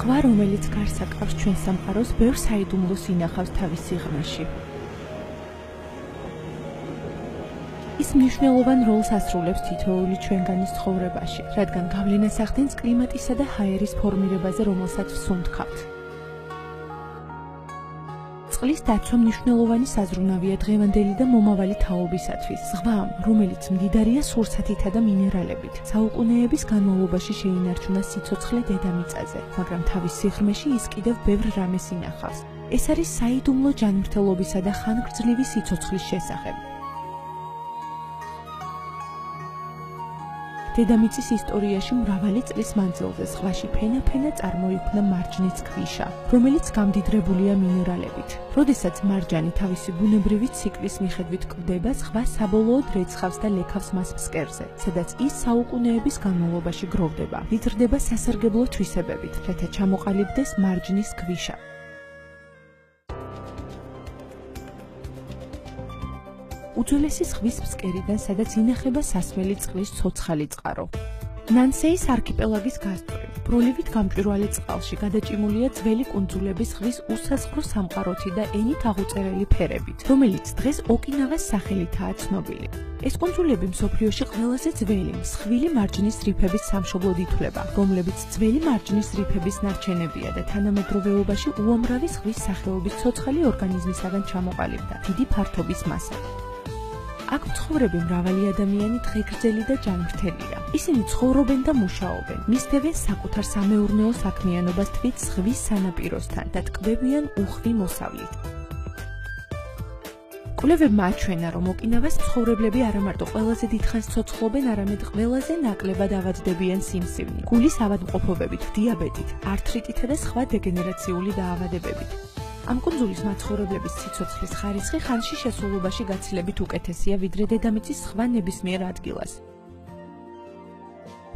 ზღვა, რომელიც გარს აკრავს ჩვენ სამყაროს, ბევრ საიდუმლოს ინახავს თავის სიღრმეში. ის მნიშვნელოვან როლს ასრულებს თითოეული ჩვენგანის ცხოვრებაში, რადგან გავლენას ახდენს კლიმატისა და ჰაერის ფორმირებაზე, რომელსაც ვსუნთქავთ. წყლის დაცვა მნიშვნელოვანი საზრუნავია დღევანდელი და მომავალი თაობისათვის. ზღვა, რომელიც მდიდარია სურსათითა და მინერალებით, საუკუნეების განმავლობაში შეინარჩუნა სიცოცხლე დედამიწაზე, მაგრამ თავის სიღრმეში ის კიდევ ბევრ რამეს ინახავს. ეს არის საიდუმლო ჯანმრთელობისა და ხანგრძლივი სიცოცხლის შესახებ. დედამიწის ისტორიაში მრავალი წლის მანძილზე ზღვაში ფენა-ფენა წარმოიქმნა მარჯნის ქვიშა, რომელიც გამდიდრებულია მინერალებით. როდესაც მარჯანი თავისი ბუნებრივი ციკლის მიხედვით კვდება, ზღვა საბოლოოდ რეცხავს და ლექავს მას ფსკერზე, სადაც ის საუკუნეების განმავლობაში გროვდება. იზრდება სასარგებლო თვისებებით, რათა ჩამოყალიბდეს მარჯნის ქვიშა. უძველესი ზღვის ფსკერიდან, სადაც ინახება სასმელი წყლის ცოცხალი წყარო. ნანსეის არქიპელაგის გასწვრივ, ბროლივით გამჭვირვალე წყალში გადაჭიმულია ძველი კუნძულების ზღვის უსაზღვრო სამყაროთი და ენით აღუწერელი ფერებით, რომელიც დღეს ოკინავას სახელითაა ცნობილი. ეს კუნძულები მსოფლიოში ყველაზე ძველი მსხვილი მარჯნის რიფების სამშობლოდ ითვლება, რომლებიც ძველი მარჯნის რიფების ნარჩენებია და თანამედროვეობაში უამრავი ზღვის სახეობის ცოცხალი ორგანიზმისაგან ჩამოყალიბდა დიდი ფართობის მასა. აქ მცხოვრები მრავალი ადამიანი დღეგრძელი და ჯანმრთელია. ისინი ცხოვრობენ და მუშაობენ, მისდევენ საკუთარ სამეურნეო საქმიანობას თვით ზღვის სანაპიროსთან და ტკბებიან უხვი მოსავლით. კვლევებმა აჩვენა, რომ ოკინავას მცხოვრებლები არა მარტო ყველაზე დიდხანს ცოცხლობენ, არამედ ყველაზე ნაკლებად ავადდებიან სიმსივნით, გულის ავადმყოფობებით, დიაბეტით, ართრიტითა და სხვა დეგენერაციული დაავადებებით. ამ კუნძულის მაცხოვრებლების სიცოცხლის ხარისხი ხანში შესრულობაში გაცილებით უკეთესია, ვიდრე დედამიწის სხვა ნებისმიერ ადგილას.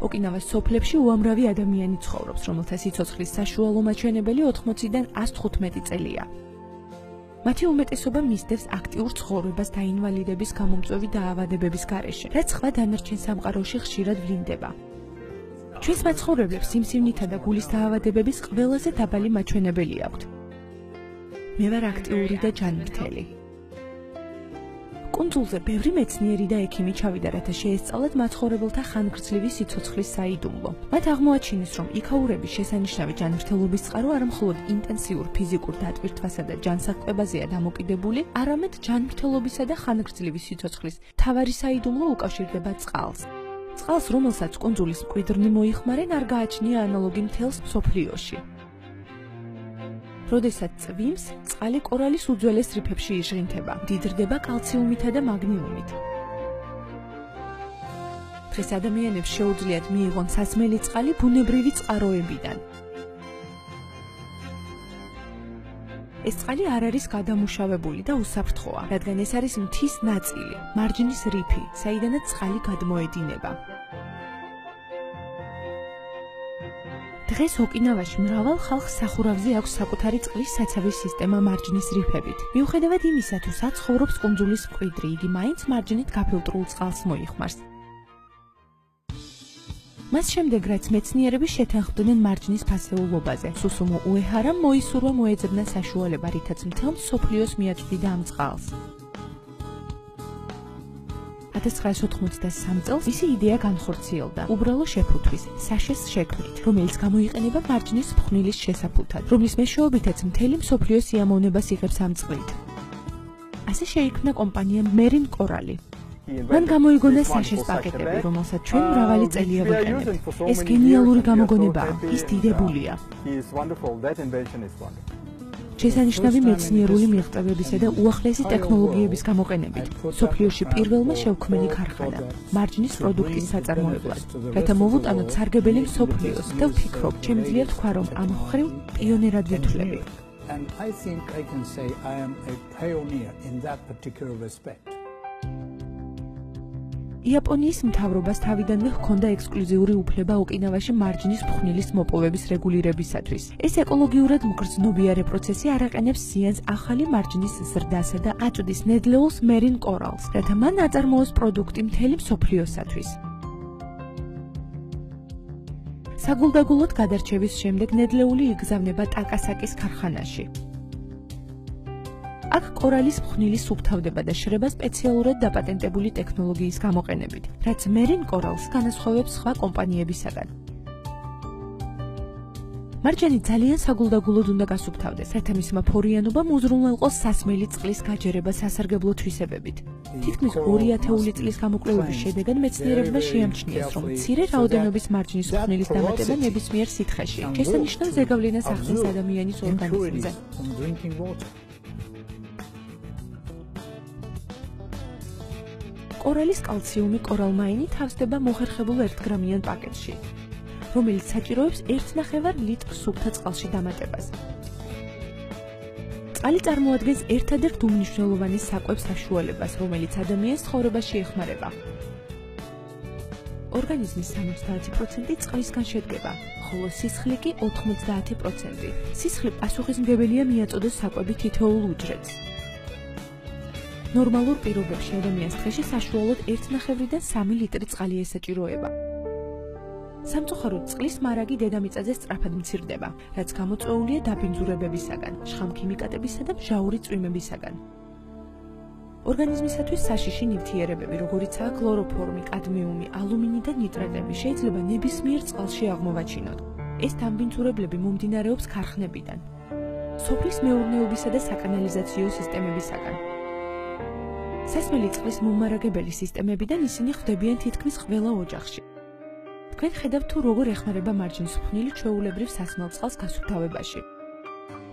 ოკინავას სოფლებში უამრავი ადამიანი ცხოვრობს, რომელთა სიცოცხლის საშუალო მაჩვენებელი 80-დან 115 წელია. მათი უმეტესობა მისდევს აქტიურ ცხოვრებას დაინვალიდების გამომწვევი დაავადებების გარეშე, რაც სხვა დანარჩენ სამყაროში ხშირად ვლინდება. ჩვენს მაცხოვრებლებს სიმსივნითა და გულის დაავადებების ყველაზე დაბალი მაჩვენებელი აქვთ. მე ვარ აქტიური და ჯანმრთელი. კუნძულზე ბევრი მეცნიერი და ექიმი ჩავიდა, რათა შეესწავლათ მაცხოვრებელთა ხანგრძლივი სიცოცხლის საიდუმლო. მათ აღმოაჩინეს, რომ იქაურების შესანიშნავი ჯანმრთელობის წყარო არა მხოლოდ ინტენსიურ ფიზიკურ დატვირთვასა და ჯანსაღწევაზეა დამოკიდებული, არამედ ჯანმრთელობისა და ხანგრძლივი სიცოცხლის მთავარი საიდუმლო უკავშირდება წყალს. წყალს, რომელსაც კუნძულის მკვიდრნი მოიხმარენ, არ გააჩნია ანალოგი მთელს მსოფლიოში. როდესაც წვიმს, წყალი კორალის უძველეს რიფებში იჟღინთება, მდიდრდება კალციუმითა და მაგნიუმით. დღეს ადამიანებს შეუძლიათ მიიღონ სასმელი წყალი ბუნებრივი წყაროებიდან. ეს წყალი არ არის გადამუშავებული და უსაფრთხოა, რადგან ეს არის მთის ნაწილი, მარჯნის რიფი, საიდანაც წყალი გადმოედინება. დღეს ოკინავაში მრავალ ხალხს სახურავზე აქვს საკუთარი წყლის საცავის სისტემა მარჯნის რიფებით. მიუხედავად იმისა, თუ სად ცხოვრობს კუნძულის მკვიდრი, იგი მაინც მარჯნით გაფილტრულ წყალს მოიხმარს. მას შემდეგ, რაც მეცნიერები შეთანხმდნენ მარჯნის ფასეულობაზე, სუსუმუ უეჰარამ მოისურვა მოეძებნა საშუალება, რითაც მთელ მსოფლიოს მიაწვდიდა ამ წყალს. 1983 წელს მისი იდეა განხორციელდა უბრალო შეფუთვის, საშეს შექმნით, რომელიც გამოიყენება მარჯნის ფხვნილის შესაფუთად, რომლის მეშვეობითაც მთელი მსოფლიო სიამოვნებას იღებს ამ წყლით. ასე შეიქმნა კომპანია Marine Coral. მან გამოიგონა საშეს პაკეტები, რომელსაც ჩვენ მრავალი წელია ვიყენებთ. ეს გენიალური გამოგონებაა, ის დიდებულია. შესანიშნავი მეცნიერული მიღწევებისა და უახლესი ტექნოლოგიების გამოყენებით, მსოფლიოში პირველმა შევქმენი ქარხანა, მარჯნის პროდუქტის საწარმოებლად, რათა მოვუტანოთ სარგებელი მსოფლიოს და ვფიქრობ, შემიძლია თქვა, რომ ამ მხრივ პიონერად ვითვლები. იაპონიის მთავრობას თავიდანვე ჰქონდა ექსკლუზიური უფლება ოკინავაში მარჯნის ფხვნილის მოპოვების რეგულირებისათვის. ეს ეკოლოგიურად მგრძნობიარე პროცესი არაყენებს ზიანს ახალი მარჯნის ზრდასა და აწვდის ნედლეულს Marine Corals, რათა მან აწარმოოს პროდუქტი მთელი მსოფლიოსათვის. საგულდაგულოდ გადარჩევის შემდეგ ნედლეული იგზავნება ტაკასაკის ქარხანაში. აქ კორალის ფხვნილი სუფთავდება და შრება სპეციალურად დაპატენტებული ტექნოლოგიის გამოყენებით, რაც მერინ კორალს განასხვავებს სხვა კომპანიებისაგან. მარჯანი ძალიან საგულდაგულოდ უნდა გასუფთავდეს, რათა მისმა ფორიანობამ უზრუნველყოს სასმელი წყლის გაჯერება სასარგებლო თვისებებით. თითქმის 2000 წლის გამოკვლევების შედეგად მეცნიერებმა შეამჩნიეს, რომ მცირე რაოდენობის მარჯნის ფხვნილის დამატება ნებისმიერ სითხეში შესანიშნავ ზეგავლენას ახდენს ადამიანის ორგანიზმზე. კორალის კალციუმი კორალმაინი თავსდება მოხერხებულ 1 გრამიან პაკეტში, რომელიც საჭიროებს 1.5 ლიტრ სუფთა წყალში დამატებას. წყალი წარმოადგენს ერთადერთ უმნიშვნელოვანეს საკვებ საშუალებას, რომელიც ადამიანის ცხოვრებაში ეხმარება. ორგანიზმის 70% წყლისგან შედგება, ხოლო სისხლი კი 90%. სისხლი პასუხისმგებელია მიაწოდოს საკვები თითოეულ უჯრედს. ნორმალურ პირობებში ადამიანს დღეში საშუალოდ 1.5-დან 3 ლიტრი წყალი ესაჭიროება. სამწუხაროდ წყლის მარაგი დედამიწაზე სწრაფად მცირდება, რაც გამოწვეულია დაბინძურებებისაგან, შხამქიმიკატებისა და მჟაური წვიმებისაგან. ორგანიზმისათვის საშიში ნივთიერებები, როგორიცაა ქლოროფორმი, კადმიუმი, ალუმინი და ნიტრატები, შეიძლება ნებისმიერ წყალში აღმოვაჩინოთ. ეს დაბინძურებლები მომდინარეობს ქარხნებიდან, სოფლის მეურნეობისა და საკანალიზაციო სისტემებისაგან. სასმელი წყლის მომარაგებელი სისტემებიდან ისინი ხვდებიან თითქმის ყველა ოჯახში. თქვენ ხედავთ თუ როგორ ეხმარება მარჯნის ფხვნილი ჩვეულებრივ სასმელ წყალს გასუფთავებაში.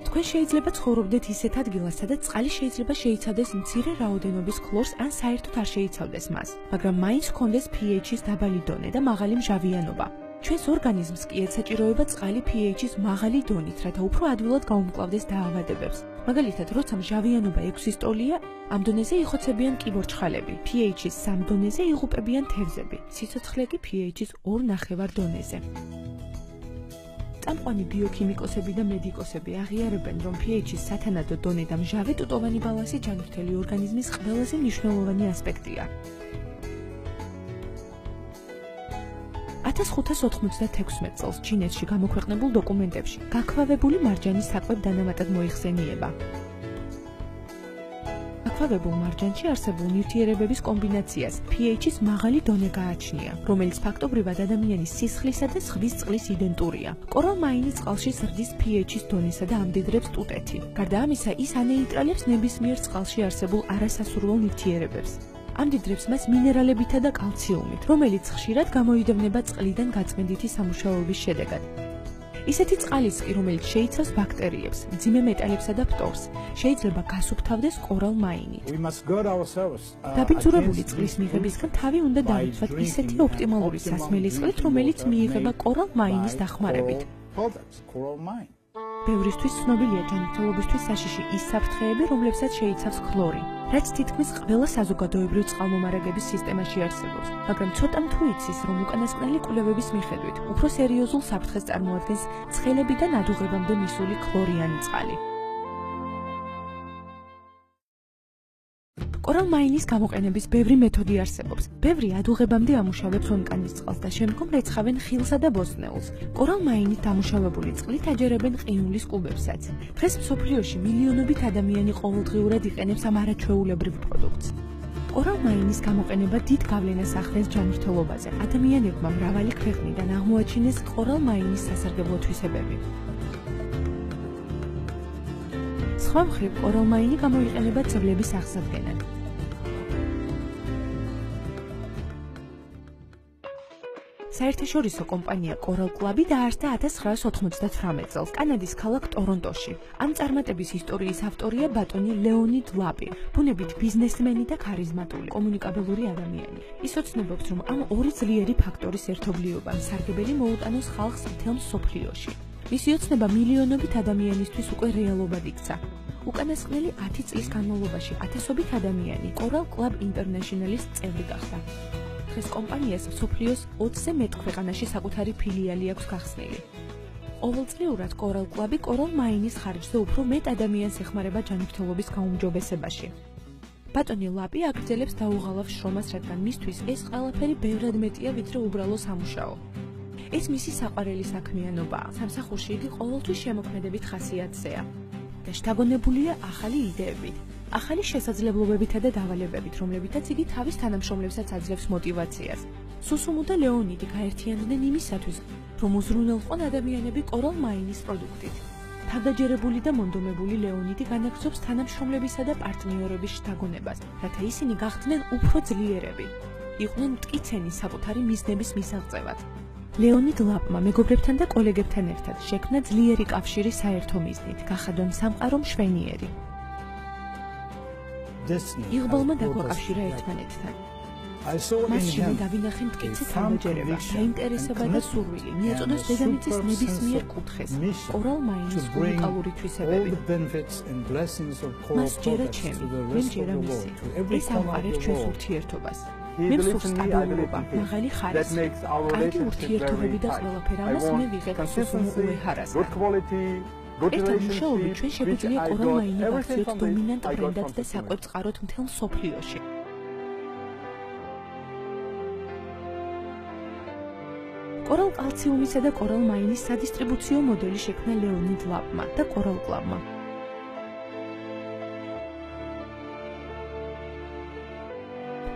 თქვენ შეიძლება ცხოვრობდეთ ისეთ ადგილას, სადაც წყალი შეიძლება შეიცავდეს მცირე რაოდენობის ქლორს ან საერთოდ არ შეიცავდეს მას, მაგრამ მაინც ჰქონდეს pH-ის დაბალი დონე და მაღალი მჟავიანობა. ჩვენს ორგანიზმს კი ესაჭიროება წყალი pH-ის მაღალი დონით, რათა უფრო ადვილად გაუმკლავდეს დაავადებებს. მაგალითად, როცა მჟავიანობა 6-ის ტოლია, ამ დონეზე იხოცებიან კიბორჩხალები, pH-ის 3 დონეზე იღუპებიან თევზები, სიცოცხლე კი pH-ის 2.5 დონეზე. წამყვანი ბიოქიმიკოსები და მედიკოსები აღიარებენ, რომ pH-ის სათანადო დონე და მჟავე ტუტოვანი ბალანსი ჯანმრთელი ორგანიზმის ყველაზე მნიშვნელოვანი ასპექტია. 1596 წელს ჩინეთში გამოქვეყნებულ დოკუმენტებში გაქვავებული მარჯანის საკვებ დანამატად მოიხსენიება. გაქვავებულ მარჯანში არსებულ ნივთიერებების კომბინაციას pH-ის მაღალი დონე გააჩნია, რომელიც ფაქტობრივად ადამიანის სისხლისა და ზღვის წყლის იდენტურია. კორალმაინი წყალში ზრდის pH-ის დონესა და ამდიდრებს ტუტეთი. გარდა ამისა, ის ანეიტრალებს ნებისმიერ წყალში არსებულ არასასურველ ნივთიერებებს. ამდიდრებს მას მინერალებითა და კალციუმით, რომელიც ხშირად გამოიდევნება წყლიდან გაწმენდითი სამუშაოების შედეგად. ისეთი წყალის კი, რომელიც შეიცავს ბაქტერიებს, მძიმე მეტალებსა და ფტორს, შეიძლება გასუფთავდეს კორალმაინით. დაბინძურებული წყლის მიღებისგან თავი უნდა დავიცვათ ისეთი ოპტიმალური სასმელი წყლით, რომელიც მიიღება კორალმაინის დახმარებით. ბევრისთვის ცნობილია ჯანმრთელობისთვის საშიში ის საფრთხეები, რომლებსაც შეიცავს ქლორი, რაც თითქმის ყველა საზოგადოებრივ წყალმომარაგების სისტემაში არსებობს, მაგრამ ცოტამ თუ იცის, რომ უკანასკნელი კვლევების მიხედვით უფრო სერიოზულ საფრთხეს წარმოადგენს ცხელებიდან ადუღებამდე მისული ქლორიანი წყალი. კორალმაინის გამოყენების ბევრი მეთოდი არსებობს. ბევრი ადუღებამდე ამუშავებს ონკანის წყალს და შემდგომ რეცხავენ ხილსა და ბოსტნეულს. კორალმაინით დამუშავებული წყლით აჯერებენ ყინულის კუბებსაც. დღეს მსოფლიოში მილიონობით ადამიანი ყოველდღიურად იყენებს ამ არაჩვეულებრივ პროდუქტს. კორალმაინის გამოყენება დიდ გავლენას ახდენს ჯანმრთელობაზე. ადამიანებმა მრავალი ქვეყნიდან აღმოაჩინეს კორალმაინის სასარგებლო თვისებები. სხვა მხრივ, კორალმაინი გამოიყენება ძვლების აღსადგენად. საერთაშორისო კომპანია Coral Club დაარსდა 1999 წელს კანადის ქალაქ ტორონტოში. ამ წარმატების ისტორიის ავტორია ბატონი ლეონიდ ლაპი, ბუნებით ბიზნესმენი და ქარიზმატული კომუნიკაბელური ადამიანი. ის ოცნებობს, რომ ამ ორი ძლიერი ფაქტორის ერთობლიობამ სარგებელი მოუტანოს ხალხს მთელ მსოფლიოში. მისი ოცნება მილიონობით ადამიანისთვის უკვე რეალობად იქცა. უკანასკნელი 10 წლის განმავლობაში ათასობით ადამიანი Coral Club International-ის წევრი გახდა. ეს კომპანიას მსოფლიოს 20-ზე მეტ ქვეყანაში საკუთარი ფილიალი აქვს გახსნილი. ყოველწლიურად Coral Club კორალმაინის ხარჯზე უფრო მეტ ადამიანს ეხმარება ჯანმრთელობის გაუმჯობესებაში. ბატონი ლაპი აგრძელებს დაუღალავ შრომას, რადგან მისთვის ეს ყველაფერი ბევრად მეტია, ვიდრე უბრალო სამუშაო. ეს მისი საყვარელი საქმიანობაა. სამსახურში იგი ყოველთვის შემოქმედებით ხასიათზეა და შთაგონებულია ახალი იდეებით, ახალი შესაძლებლობებითა და დავალებებით, რომლებითაც იგი თავის თანამშრომლებსაც აძლევს მოტივაციას. სუსუმუ და ლეონიდი გაერთიანდნენ იმისათვის, რომ უზრუნველყონ ადამიანები კორალ მაინის პროდუქტით. თავდაჯერებული და მონდომებული ლეონიდი განაგრძობს თანამშრომლებისა და პარტნიორების შთაგონებას, რათა ისინი გახდნენ უფრო ძლიერები. იყვნენ მტკიცენი საკუთარი მიზნების მისაღწევად. ლეონიდ ლაპმა მეგობრებთან და კოლეგებთან ერთად შექმნა ძლიერი კავშირი საერთო მიზნით, გახადონ სამყარო მშვენიერი. იღბალმა დაგვაკავშირა ერთმანეთთან. მას შიგნით დავინახე მტკიცე თავდაჯერება, დაინტერესება და სურვილი, მიაწოდოს დედამიწის ნებისმიერ კუთხეს, კორალ მაინის უნიკალური თვისებები. მას ჯერა ჩემი, მე ჯერა მისი. ეს ამყარებს ჩვენს ურთიერთობას. მე ვსურს სტაბილურობა, მაღალი ხარისხი, კარგი ურთიერთობები და ყველაფერ ამას მე ვიღებ სუსუმუ უეჰარასთან. ერთად მუშაობით ჩვენ შეგვიძლია კორალ მაინი ვაქციოთ დომინანტ ბრენდად და საკვებს წყაროთ მთელ მსოფლიოში. კორალ კალციუმისა და კორალ მაინის სადისტრიბუციო მოდელი შექმნა ლეონიდ ლაპმა და კორალ კლაბმა.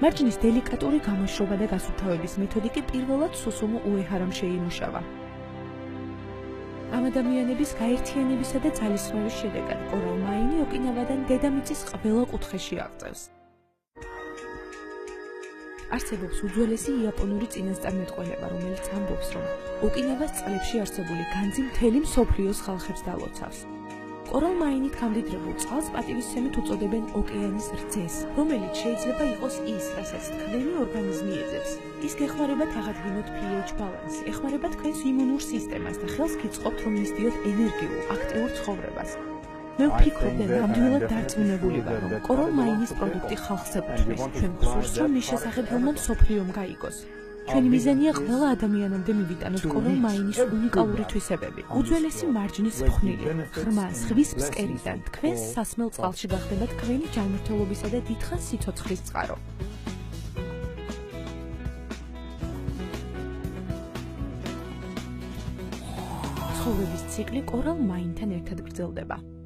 მარჯნის დელიკატური გამოშრობა და გასუფთავების მეთოდი კი პირველად სუსუმუ უეჰარამ შეიმუშავა. ამ ადამიანების გაერთიანებისა და ძალისხმევის შედეგად კორალ მაინი ოკინავადან დედამიწის ყველა კუთხეში აღწევს. არსებობს უძველესი იაპონური წინასწარმეტყველება, რომელიც ამბობს, რომ ოკინავას წყლებში არსებული განძი მთელი მსოფლიოს ხალხებს დალოცავს. კორალ მაინით გამდიდრებულ წყალს პატივისცემით უწოდებენ ოკეანის რძეს, რომელიც შეიძლება იყოს ის, რასაც თქვენი ორგანიზმი ეძებს. ის გეხმარებათ აღადგინოთ pH ბალანსი, ეხმარება თქვენს იმუნურ სისტემას და ხელს გიწყობთ, რომ მისდიოთ ენერგიულ, აქტიურ ცხოვრებას. მე ვფიქრობ და ნამდვილად დარწმუნებული ვარ, რომ კორალ მაინის პროდუქტი ხალხს ეკუთვნის. ჩვენ გვსურს, რომ მის შესახებ helმა მსოფლიომ გაიგოს. ჩვენი მიზანია ყველა ადამიანამდე მივიტანოთ კორალ მაინის უნიკალური თვისებები. უძველესი მარჯნის ფხვნილი, ღრმა ზღვის ფსკერიდან თქვენს სასმელ წყალში გახდება თქვენი ჯანმრთელობისა და დიდხანს სიცოცხლის წყარო. ცხოვრების ციკლი კორალ მაინთან ერთად გრძელდება.